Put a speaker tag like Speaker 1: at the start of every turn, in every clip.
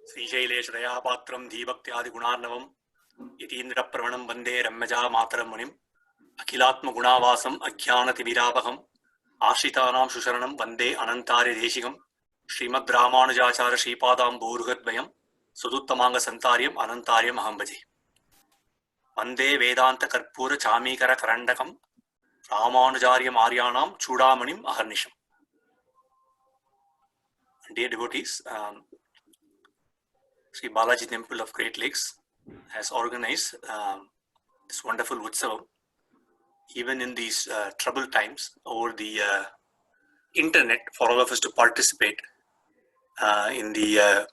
Speaker 1: श्रीशैलेशदयापात्रं धीभक्त्यादिगुणार्णवं यतीन्द्रप्रवणं वन्दे रम्यजा मातरं मुनिम् अखिलात्मगुणावासम् अज्ञानतिमिरापहम् आश्रितानां सुशरणं वन्दे अनन्तार्यदेशिकं श्रीमद्रामानुजाचार्य श्रीपादाम्बोरुहद्वयं सुदुत्तमाङ्गसन्तार्यम् अनन्तार्यम् अहं भजे। वन्दे वेदान्तकर्पूरचामीकरकरण्डकं रामानुजार्यम् आर्याणां चूडामणिम् अहर्निशम्। Dear devotees, Sri Balaji Temple of Great Lakes has organized this wonderful Utsavam, even in these troubled times, over the internet, for all of us to participate in the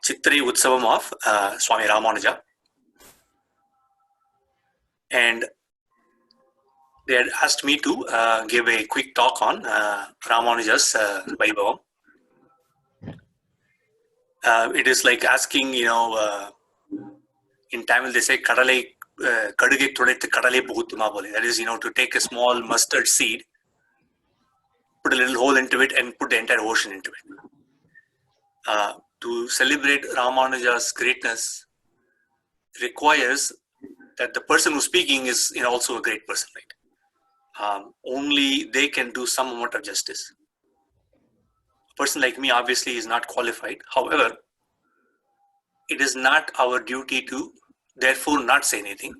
Speaker 1: Chittari Utsavam of Swami Ramanuja. And they had asked me to give a quick talk on Ramanuja's Vaibhavam. It is like asking, in Tamil they say kadale kaduge thudaithu kadale pugutuma bole. That is, to take a small mustard seed, put a little hole into it, and put the entire ocean into it. To celebrate Ramanuja's greatness requires that the person who's speaking is also a great person, right? Only they can do some amount of justice. A person like me obviously is not qualified. However, it is not our duty to therefore not say anything.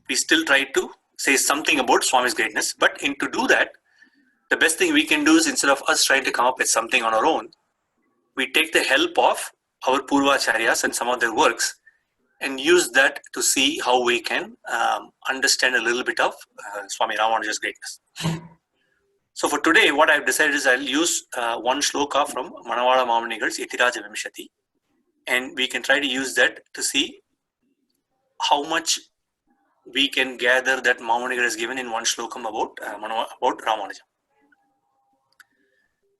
Speaker 1: We still try to say something about Swami's greatness, but to do that, the best thing we can do is, instead of us trying to come up with something on our own, we take the help of our Purvacharyas and some of their works and use that to see how we can understand a little bit of Swami Ramanuja's greatness. So for today, what I've decided is I'll use one shloka from Manavada Mamanigal's Yatiraja Vimshati, and we can try to use that to see how much we can gather that Mamanigal has given in one shlokam about Ramanuja.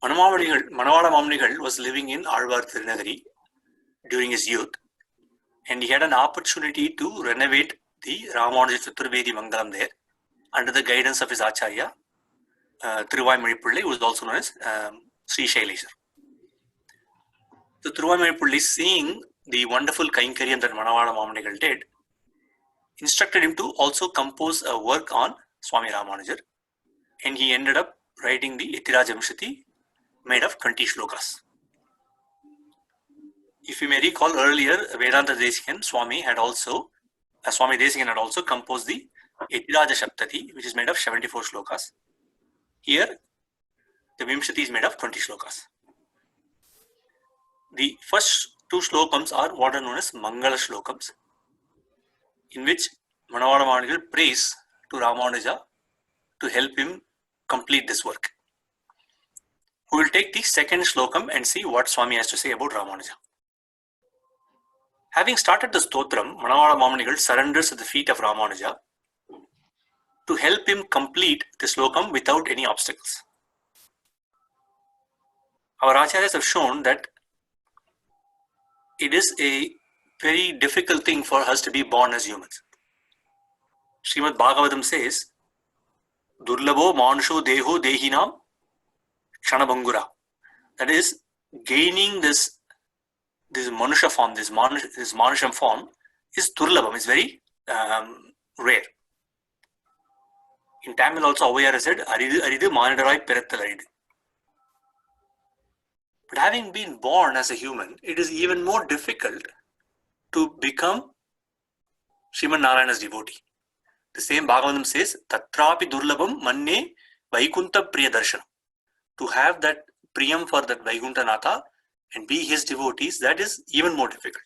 Speaker 1: Manavada Mamanigal was living in Alvar Tirunagari during his youth, and he had an opportunity to renovate the Ramanuja Chaturvedi Mangalam there under the guidance of his Acharya, Thiruvaimazhipillai, who is also known as Sri Shaileshar. So Thiruvaimazhipillai, seeing the wonderful Kainkariam that Manavada Mamanigal did, instructed him to also compose a work on Swami Ramanuja, and he ended up writing the Yatiraja Vimshati made of 20 shlokas. If you may recall earlier, Vedanta Desikan Swami Desikan had also composed the Yatiraja Saptati, which is made of 74 shlokas. Here, the Vimshati is made of 20 shlokas. The first two slokams are what are known as Mangala Shlokams, in which Manavada Mamanigal prays to Ramanuja to help him complete this work. We will take the second shlokam and see what Swami has to say about Ramanuja. Having started the stotram, Manavada Mamanigal surrenders at the feet of Ramanuja to help him complete the slokam without any obstacles. Our acharyas have shown that it is a very difficult thing for us to be born as humans. Srimad Bhagavatam says, Durlabho manusho deho dehinam kshanabhangura. That is, gaining this manusha form, this manusham form is durlabham, is very rare. In Tamil also, Avayar has said, Aridu Manadarai Perattal Aridu. But having been born as a human, it is even more difficult to become Sriman Narayana's devotee. The same Bhagavatam says, Tatrapi Durlabham Manne Vaikunta Priya Darshanam. To have that Priyam for that Vaikunta Natha and be his devotees, that is even more difficult.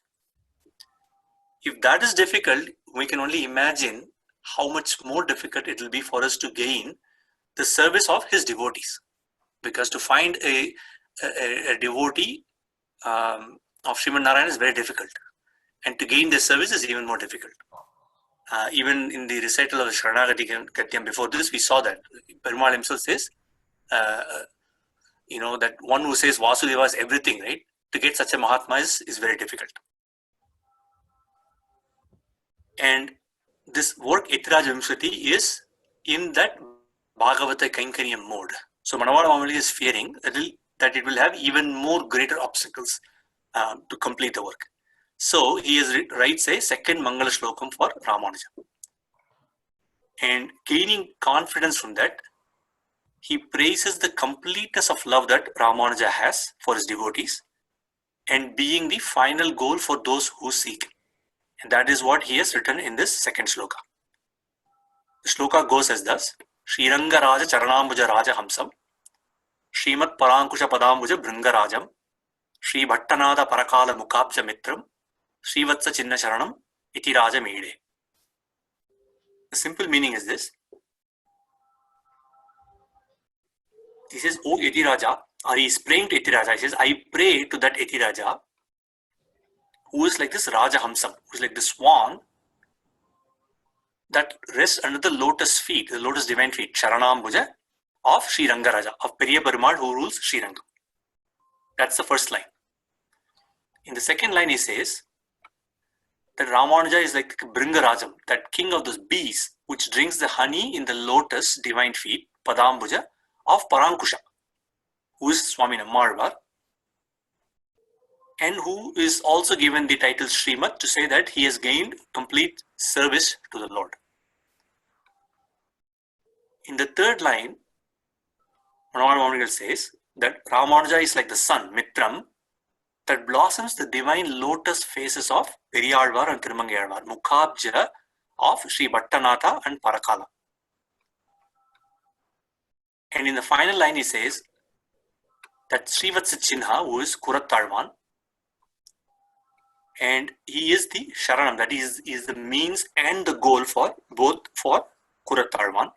Speaker 1: If that is difficult, we can only imagine how much more difficult it will be for us to gain the service of his devotees. Because to find a devotee of Sriman Narayana is very difficult. And to gain this service is even more difficult. Even in the recital of the Sharanagati Katyam before this, we saw that Perumal himself says, that one who says Vasudeva is everything, right? To get such a Mahatma is very difficult. And this work, Yatiraja Vimshati, is in that Bhagavata Kainkariam mode. So Manavada Mamanigal is fearing that it will have even more greater obstacles to complete the work. So he writes a second Mangala Shlokam for Ramanuja. And gaining confidence from that, he praises the completeness of love that Ramanuja has for his devotees and being the final goal for those who seek. And that is what he has written in this second shloka. The shloka goes as thus: Sriranga Raja Charanambuja Raja Hamsam, Srimat Parankusha Padambuja Bringarajam, Sri Bhattanada Parakala Mukabja Mitram, Srivatsa Chinna Sharanam, Iti Raja Mede. The simple meaning is this. He says, "O Yatiraja," or he is praying to Yatiraja. He says, "I pray to that Yatiraja who is like this Raja Hamsam, who is like the swan that rests under the lotus feet, the lotus divine feet, Sharanambuja of Sri Rangaraja, of Periya Perumal who rules Sri Rangam." That's the first line. In the second line, he says that Ramanuja is like the Bringarajam, that king of those bees, which drinks the honey in the lotus divine feet, Padambuja, of Parankusha, who is Swami Nammalvar, and who is also given the title Srimat to say that he has gained complete service to the Lord. In the third line, Manohar says that Ramanuja is like the sun, Mitram, that blossoms the divine lotus faces of Periyalvar and Tirumangayalvar, Mukhabja of Sri Bhattanatha and Parakala. And in the final line, he says that Srivatsa Chinha, who is Kurattalvan, and he is the Sharanam, that is the means and the goal for both for Kurattalvan.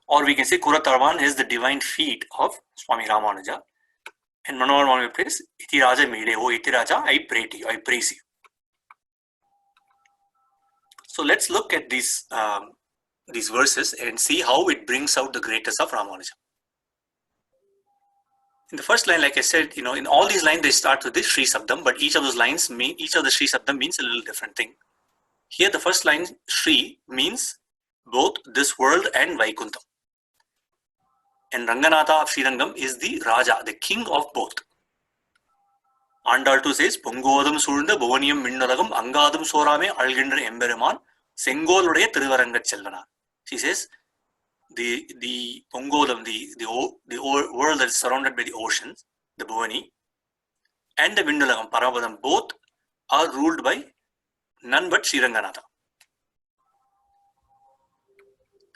Speaker 1: Or we can say Kurattalvan is the divine feet of Swami Ramanuja. And Manohar Mami prays, "Iti Raja Mede, O Iti Raja, I pray to you, I praise you." So let's look at these verses and see how it brings out the greatness of Ramanuja. In the first line, like I said, in all these lines they start with the Sri Sabdam, but each of the Sri Sabdam means a little different thing. Here, the first line, Sri, means both this world and Vaikuntham. And Ranganatha of Srirangam is the Raja, the king of both. Andal 2 says, "Pongodam Sulda Bovaniyam Minnalagam Angadam Sorame Algindra Embereman Sengoluடைய Thiruvarangat Chelvana." She says, the Pongodam, the world that is surrounded by the oceans, the Bhavani, and the Vindulagam, Parabadam, both are ruled by none but Sriranganatha.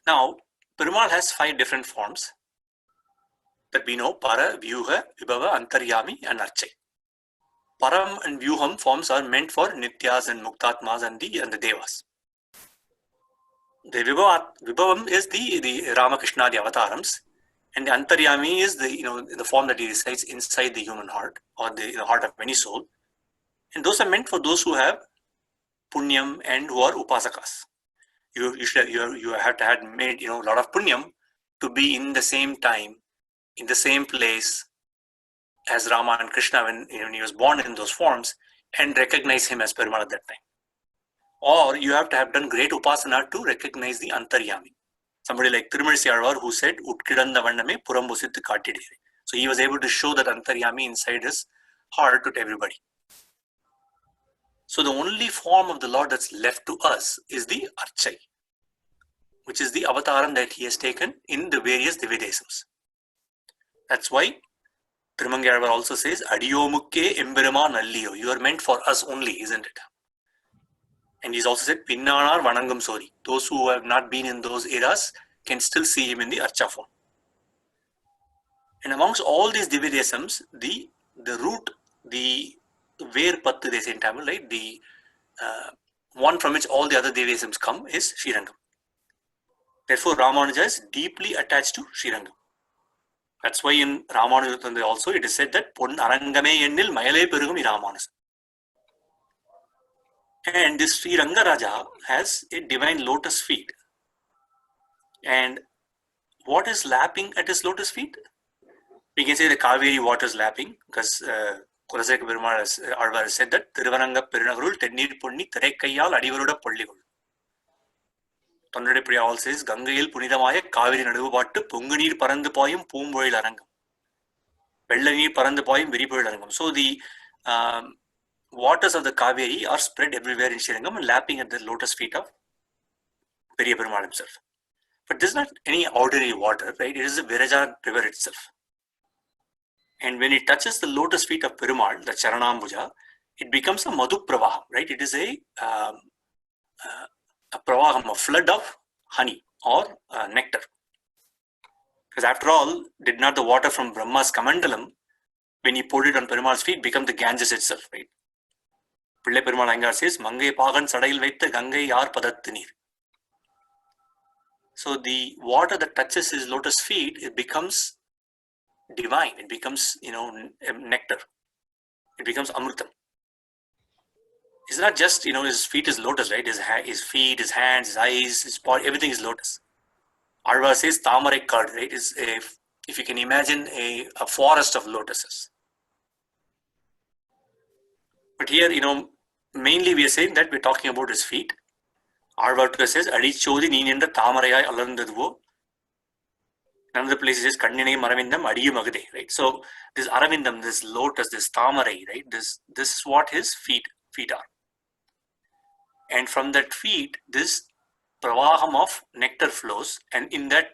Speaker 1: Now, Perumal has 5 different forms that we know: Para, Vyuha, Vibhava, Antaryami, and Archai. Param and Vyuham forms are meant for Nityas and Muktatmas and the Devas. The Vibhavam is the Ramakrishna, the avatarams, and the Antaryami is the form that he resides inside the human heart, or the heart of any soul. And those are meant for those who have punyam and who are upasakas. You have to have made a lot of punyam to be in the same time, in the same place as Rama and Krishna when he was born in those forms, and recognize him as Perumal at that time. Or you have to have done great upasana to recognize the Antaryami. Somebody like Tirumalizhi Alvar, who said, "Utkidanda Vandame Purambusithu Kattidere." So he was able to show that Antaryami inside his heart to everybody. So the only form of the Lord that's left to us is the Archai, which is the avataram that he has taken in the various Divyadesams. That's why Tirumangayalvar also says, "Adiyomukke Emberema Nalliyo." You are meant for us only, isn't it? And he's also said, "Pinnanar Vanangam Sori." Those who have not been in those eras can still see him in the Archa form. And amongst all these Divyadesams, the root, the Verpattu they say in Tamil, right? The one from which all the other Divyadesams come is Srirangam. Therefore, Ramanuja is deeply attached to Srirangam. That's why in Ramanuja also it is said that Pon Arangame Ennil Mayale Perugum Ramanuja. And this Sri Rangaraja has a divine lotus feet. And what is lapping at his lotus feet? We can say the Kaveri water is lapping, because Kulaseka Perumal Alvar has said that Thiruvaranga Perunagurul Tennir Punni Thirekkayal Adivaruda Polligul. Tonrade Priya also says, "Gangayil Punidamaya Kaveri Nadu Pattu Pungunir Parandu Poyum Poomboil Arangam. Vellanir Parandu Poyum Veripoil Arangam." So the waters of the Kaveri are spread everywhere in Srirangam and lapping at the lotus feet of Periya Perumal himself. But this is not any ordinary water, right? It is the Viraja river itself. And when it touches the lotus feet of Perumal, the Charanambuja, it becomes a Madhu Pravaham, right? It is a Pravaham, a flood of honey or nectar. Because after all, did not the water from Brahma's Kamandalam, when he poured it on Perumal's feet, become the Ganges itself, right? Pillai Perumal Iyengar says, Mangai Pagan Sadail Vaitha Gangai Yar Padathu Neer. So the water that touches his lotus feet, it becomes divine. It becomes, nectar. It becomes amrutam. It's not just, his feet is lotus, right? His feet, his hands, his eyes, his body, everything is lotus. Alva says Tamarai Kad, right? Is if you can imagine a forest of lotuses. But here, mainly we are saying that we're talking about his feet. Alva says, Adi Chodi Ninenda Tamarayai Alandadvo. Another place says Kandinai Maravindam Adiyu Magade, right? So this Aravindam, this lotus, this Tamarai, right? This is what his feet are. And from that feet, this pravaham of nectar flows, and in that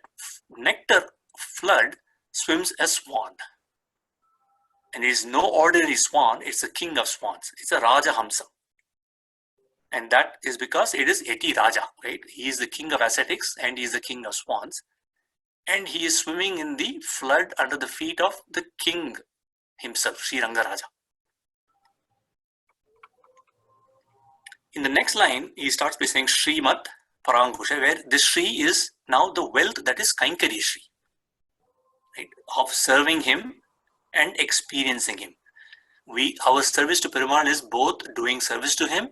Speaker 1: nectar flood swims a swan. And it is no ordinary swan, it's a king of swans. It's a Raja Hamsa. And that is because it is Eti Raja, right? He is the king of ascetics and he is the king of swans. And he is swimming in the flood under the feet of the king himself, Sri Rangaraja. In the next line, he starts by saying Srimat Parankusha, where this Sri is now the wealth that is Kaikari Sri, right? Of serving him and experiencing him. Our service to Perumal is both doing service to him,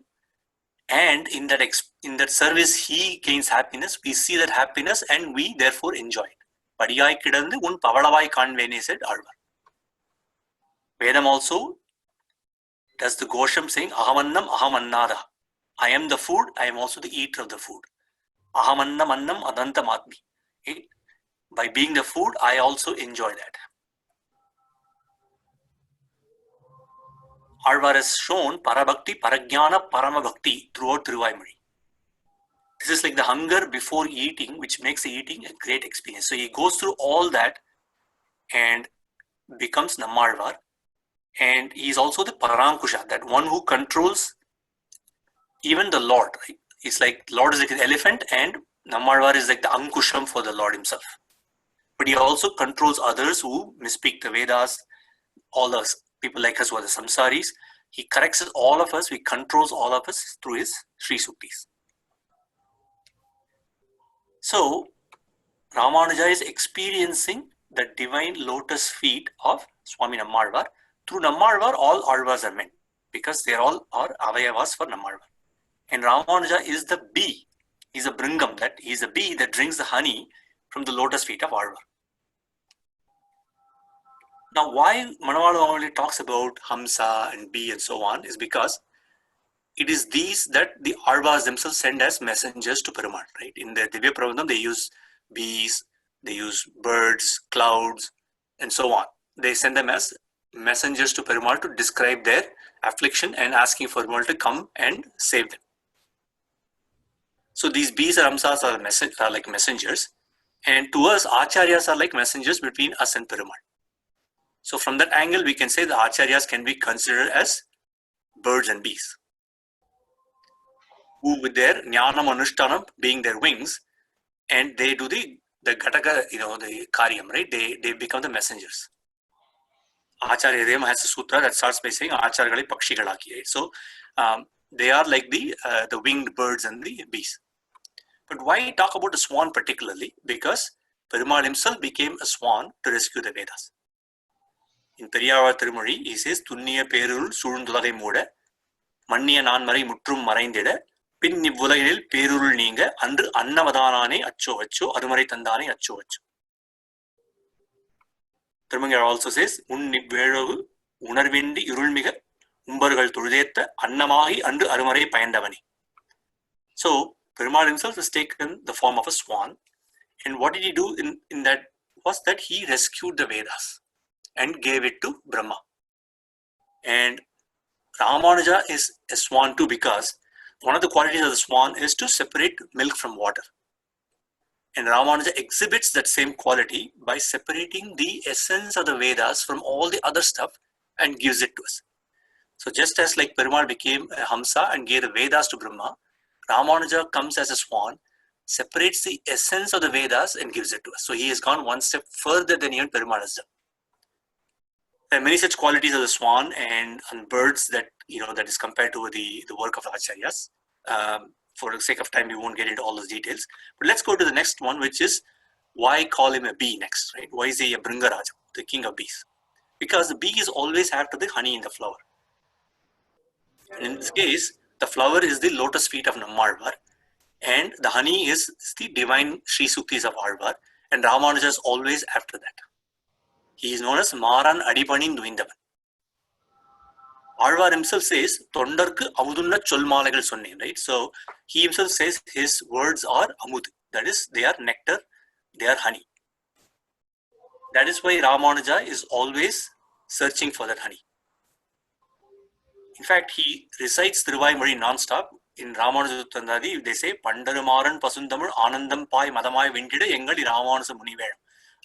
Speaker 1: and in that service he gains happiness. We see that happiness and we therefore enjoy it. Padiyai kidandu un pavalavai kanvene, said Alvar. Vedam also does the Gosham saying Ahamannam Ahamannada. I am the food, I am also the eater of the food. Ahamannam annam adantam atmi. Okay? By being the food, I also enjoy that. Alvar has shown Parabhakti, Parajnana, Paramabhakti throughout Thiruvaimozhi. This is like the hunger before eating, which makes the eating a great experience. So he goes through all that and becomes Nammalvar. And he is also the Parankusha, that one who controls even the Lord. Right? It's like Lord is like an elephant and Nammalvar is like the Ankusham for the Lord himself. But he also controls others who misspeak the Vedas, all those people like us who are the samsaris. He corrects all of us, he controls all of us through his Sri Suktis. So, Ramanuja is experiencing the divine lotus feet of Swami Nammalvar. Through Nammalvar, all Alvars are meant because they all are Avayavas for Nammalvar. And Ramanuja is the bee. He's a bringam, he's a bee that drinks the honey from the lotus feet of Alvar. Now, why Manavalu only talks about Hamsa and bee and so on is because it is these that the Alvars themselves send as messengers to Perumal, right? In the Divya Prabandham, they use bees, they use birds, clouds, and so on. They send them as messengers to Perumal to describe their affliction and asking for Perumal to come and save them. So these bees or Hamsas are like messengers, and to us, Acharyas are like messengers between us and Perumal. So from that angle, we can say the Acharyas can be considered as birds and bees, who with their Jnanam Anushtanam being their wings, and they do the Gataka, the Karyam, right? They become the messengers. Acharya Deva has a sutra that starts by saying Acharyagali Pakshigalaki, right? So they are like the winged birds and the bees. But why talk about the swan particularly? Because Perumal himself became a swan to rescue the Vedas. In Periyava Tirumozhi, he says, Tunniya Perul Surundulagai Muda, Manniya Nanmari Mutrum Maraindida, Pin Nivulail Perul Ninga, under Annavadane Acho Acho, Adumari Tandane Acho Acho. Tirumangir also says, Unniveru, Unarvindi, Urulmiga, Umbargal Turjeta, Annamahi, under Arumare Payandavani. So, Perumal himself has taken the form of a swan. And what did he do in that? Was that he rescued the Vedas and gave it to Brahma. And Ramanuja is a swan too because one of the qualities of the swan is to separate milk from water. And Ramanuja exhibits that same quality by separating the essence of the Vedas from all the other stuff and gives it to us. So just as like Perumal became a Hamsa and gave the Vedas to Brahma, Ramanuja comes as a swan, separates the essence of the Vedas and gives it to us. So he has gone one step further than even Perumal has done. There are many such qualities of the swan and birds that that is compared to the work of Acharyas. For the sake of time, we won't get into all those details. But let's go to the next one, which is why call him a bee next, right? Why is he a Bringaraja, the king of bees? Because the bee is always after the honey in the flower. And in this case, the flower is the lotus feet of Nammalvar, and the honey is the divine Sri Suktis of Alvar, and Ramanuja is always after that. He is known as Maran Adipanin Duindavan. Alvar himself says, Tondarku Amudulla Cholmalagal Sonne, right? So he himself says his words are Amud, that is, they are nectar, they are honey. That is why Ramanuja is always searching for that honey. In fact, he recites Thiruvaimozhi non-stop. In Ramanuja Uttandadi, they say, Pandarumaran Pasundamul Anandam Pai Madamai Vintida Engali Ramanuja Munivedam.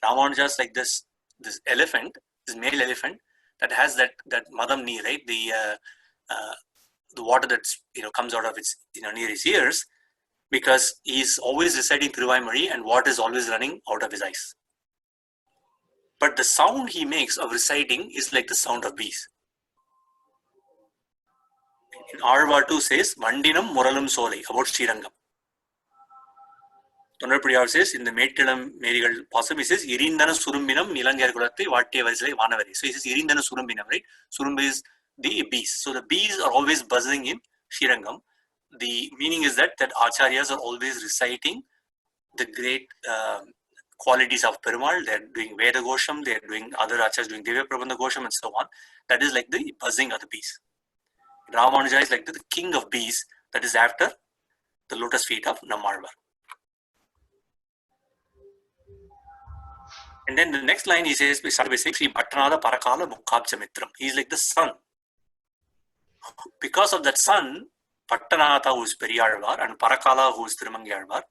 Speaker 1: Ramanuja is like this elephant, this male elephant, that has that madam knee, right? The water that's comes out of its near his ears, because he's always reciting Thiruvaimozhi and water is always running out of his eyes. But the sound he makes of reciting is like the sound of bees. In Arvatu says, Vandinam Muralum Solai, about Srirangam. Tondarpudiyar says, in the Mettilam Marigal Possum, he says, Irindana Surumbinam, Nilangar Kulathi, Vatte Varisai, Vanavari. So he says, Irindana Surumbinam, right? Surumba is the bees. So the bees are always buzzing in Srirangam. The meaning is that Acharyas are always reciting the great qualities of Perumal. They're doing Veda Gosham, they're doing other Acharyas doing Divya Prabandha Gosham and so on. That is like the buzzing of the bees. Ramanuja is like the king of bees, that is after the lotus feet of Nammalvar. And then the next line he says, we start by saying, Sri Bhattanada Parakala Mukkabja Mitram. He is like the sun. Because of that sun, Bhattanatha, who is Periyalvar, and Parakala, who is Thirumangi-Alvar,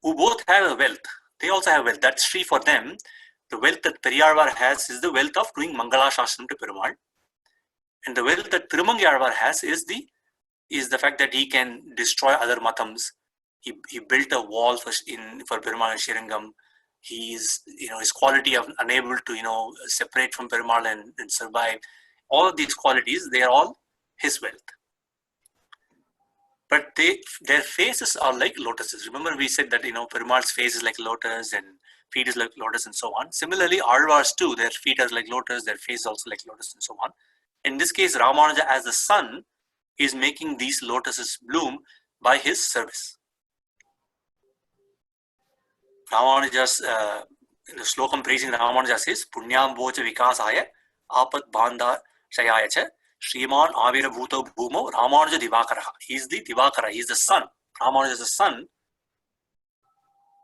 Speaker 1: who both have a wealth. They also have wealth. That's free for them. The wealth that Periyalvar has is the wealth of doing Mangala Shastram to Perumal. And the wealth that Thirumangi-Alvar has is the fact that he can destroy other matams. He built a wall for Perumal and Srirangam. He's his quality of unable to separate from Perumal and survive. All of these qualities, they are all his wealth. But their faces are like lotuses. Remember we said that Perumal's face is like lotus and feet is like lotus and so on. Similarly, Alvars too, their feet are like lotus, their face is also like lotus and so on. In this case, Ramanuja as the sun is making these lotuses bloom by his service. Ramanuja's the slokam praising Ramanuja says, Punyambocha Vikasaya Apat Banda Shayacha Sriman Avira Bhuta Bhumo Ramanuja Divakara. He is the Divakara, he is the sun. Ramanuja is the sun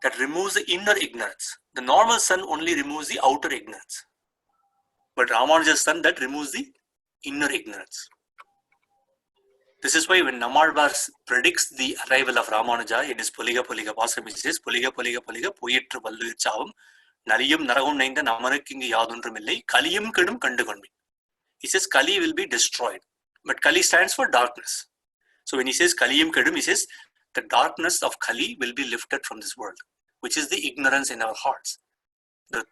Speaker 1: that removes the inner ignorance. The normal sun only removes the outer ignorance. But Ramanuja is the sun that removes the inner ignorance. This is why when Nammalvar predicts the arrival of Ramanuja in his Poliga Pasam, he says, Poliga Poyitru Vallu Chavam, Nariyum Naragum Nainda Namarakking Yadundramille, Kaliyum Kadum Kandukonmi. He says Kali will be destroyed. But Kali stands for darkness. So when he says Kaliyum Kadum, he says the darkness of Kali will be lifted from this world, which is the ignorance in our hearts.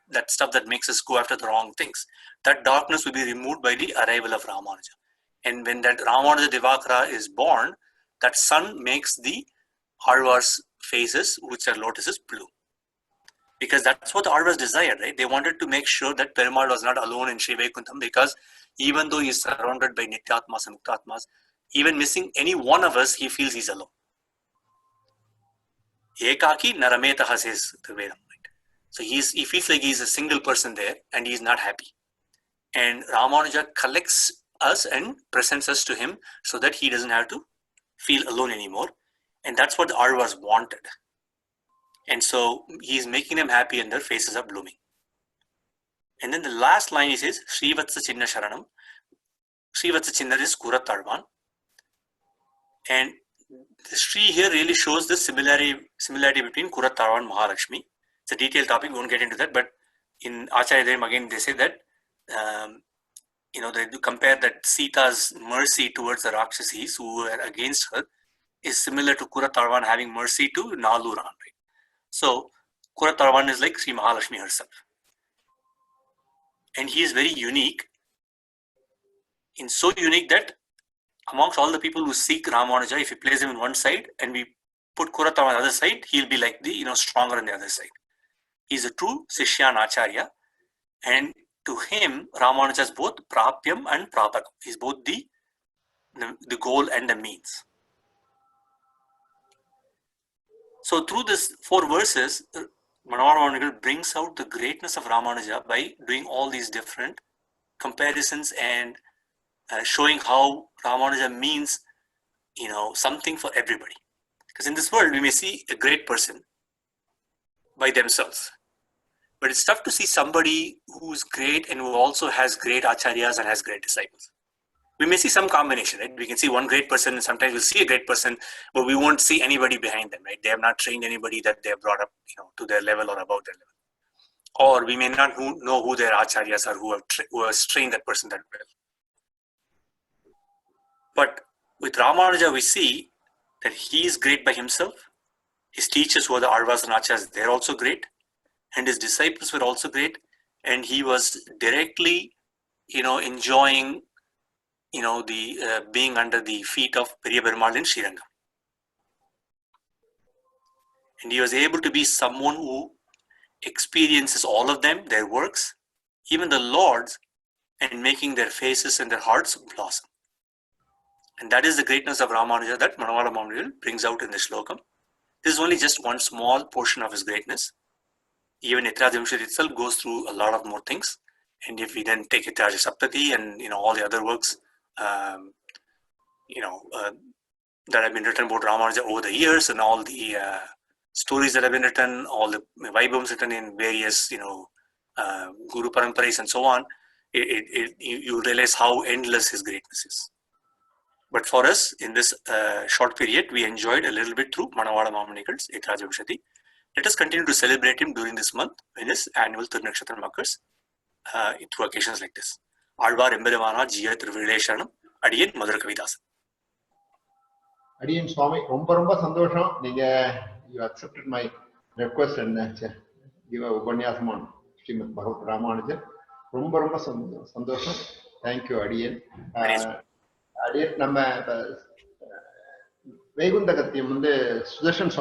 Speaker 1: That stuff that makes us go after the wrong things. That darkness will be removed by the arrival of Ramanuja. And when that Ramanuja Divakara is born, that sun makes the Alvar's faces, which are lotuses, bloom. Because that's what the Alvars desired, right? They wanted to make sure that Perumal was not alone in Sri Vaikuntham, because even though he's surrounded by Nityatmas and Muktatmas, even missing any one of us, he feels he's alone. Ekaki Narametaha says the Vedam, right? So he feels like he's a single person there and he's not happy. And Ramanuja collects us and presents us to him so that he doesn't have to feel alone anymore. And that's what the Alvars wanted. And so he's making them happy and their faces are blooming. And then the last line he says, Srivatsa Chinna Sharanam, Srivatsa is Kuratarvan. And the Sri here really shows the similarity between Kuratarvan and Mahalakshmi. It's a detailed topic, we won't get into that, but in Acharya Dayam again they say that they compare that Sita's mercy towards the Rakshasis who were against her is similar to Kuratarvan having mercy to Naluran, right? So Kuratarvan is like Sri Mahalakshmi herself. And he is very unique, so unique that amongst all the people who seek Ramanuja, if we place him in one side and we put Kuratarvan on the other side, he'll be like the stronger on the other side. He's a true Sishya and Acharya, and to him, Ramanuja is both Prapyam and Prapakam. He's both the goal and the means. So through this 4 verses, Manohara Monigal brings out the greatness of Ramanuja by doing all these different comparisons and showing how Ramanuja means, something for everybody. Because in this world, we may see a great person by themselves. But it's tough to see somebody who's great and who also has great acharyas and has great disciples. We may see some combination, right? We can see one great person, and sometimes we'll see a great person, but we won't see anybody behind them, right? They have not trained anybody that they have brought up, to their level or above their level. Or we may not know who their acharyas are, who has trained that person that well. But with Ramanuja, we see that he is great by himself. His teachers, who are the Alvas and Acharyas, they're also great. And his disciples were also great. And he was directly, enjoying, the being under the feet of Periya Perumal in Srirangam. And he was able to be someone who experiences all of them, their works, even the Lord's, and making their faces and their hearts blossom. And that is the greatness of Ramanuja that Manohara Monigal brings out in this slokam. This is only just one small portion of his greatness. Even Yatiraj Vimshati itself goes through a lot of more things. And if we then take Yatiraj Saptati and all the other works, that have been written about Ramanuja over the years, and all the stories that have been written, all the Vaibhavams written in various, Guru Paramparas and so on, you realize how endless his greatness is. But for us, in this short period, we enjoyed a little bit through Manohara Monigal's Yatiraj Vimshati. Let us continue to celebrate him during this month when his annual Tirunakshatra occurs through occasions like this. Alvar Embedavana Jiya Thiruvileshanam Adiyan Madhura Kavidasan.
Speaker 2: Adiyan Swami, romba sandosham. You accepted my request and give a upanyasam on Srimad Bhagavad Ramanujan. Romba sandosham. Thank you, Adiyan. Adiyan, நம்ம Vaikuntha Kathiyam Sudarshan Swami